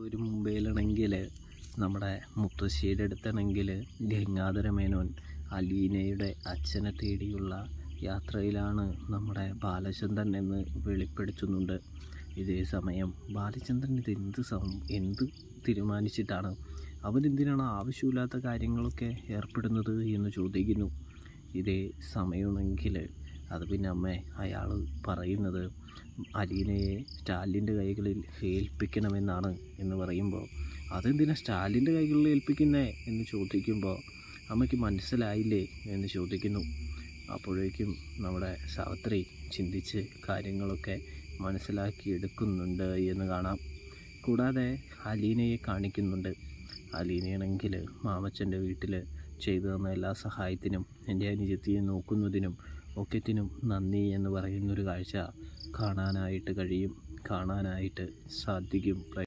ഒരു മുംബൈയിലാണെങ്കിൽ നമ്മുടെ മുത്തശ്ശിയുടെ അടുത്താണെങ്കിൽ ഗംഗാധര മേനോൻ അലീനയുടെ അച്ഛനെ തേടിയുള്ള യാത്രയിലാണ് നമ്മുടെ ബാലചന്ദ്രൻ എന്ന് വെളിപ്പെടുത്തുന്നുണ്ട്. ഇതേ സമയം ബാലചന്ദ്രൻ എന്ത് തീരുമാനിച്ചിട്ടാണ് അവരെന്തിനാണ് ആവശ്യമില്ലാത്ത കാര്യങ്ങളൊക്കെ ഏർപ്പെടുന്നത് എന്ന് ചോദിക്കുന്നു. ഇതേ സമയമെങ്കിൽ അത് പിന്നെ അയാൾ പറയുന്നത് അലീനയെ സ്റ്റാലിൻ്റെ കൈകളിൽ ഏൽപ്പിക്കണമെന്നാണ് എന്ന് പറയുമ്പോൾ, അതെന്തിനാ സ്റ്റാലിൻ്റെ കൈകളിൽ ഏൽപ്പിക്കുന്നേ എന്ന് ചോദിക്കുമ്പോൾ അമ്മയ്ക്ക് മനസ്സിലായില്ലേ എന്ന് ചോദിക്കുന്നു. അപ്പോഴേക്കും നമ്മുടെ സാവിത്രി ചിന്തിച്ച് കാര്യങ്ങളൊക്കെ മനസ്സിലാക്കിയെടുക്കുന്നുണ്ട് എന്ന് കാണാം. കൂടാതെ അലീനയെ കാണിക്കുന്നുണ്ട്. അലീനയാണെങ്കിൽ മാമച്ചൻ്റെ വീട്ടിൽ ചെയ്തു തന്ന എല്ലാ സഹായത്തിനും എൻ്റെ അനുജത്തിയെ നോക്കുന്നതിനും ഒക്കത്തിനും നന്ദി എന്ന് പറയുന്നൊരു കാഴ്ച കാണാനായിട്ട് സാധിക്കും.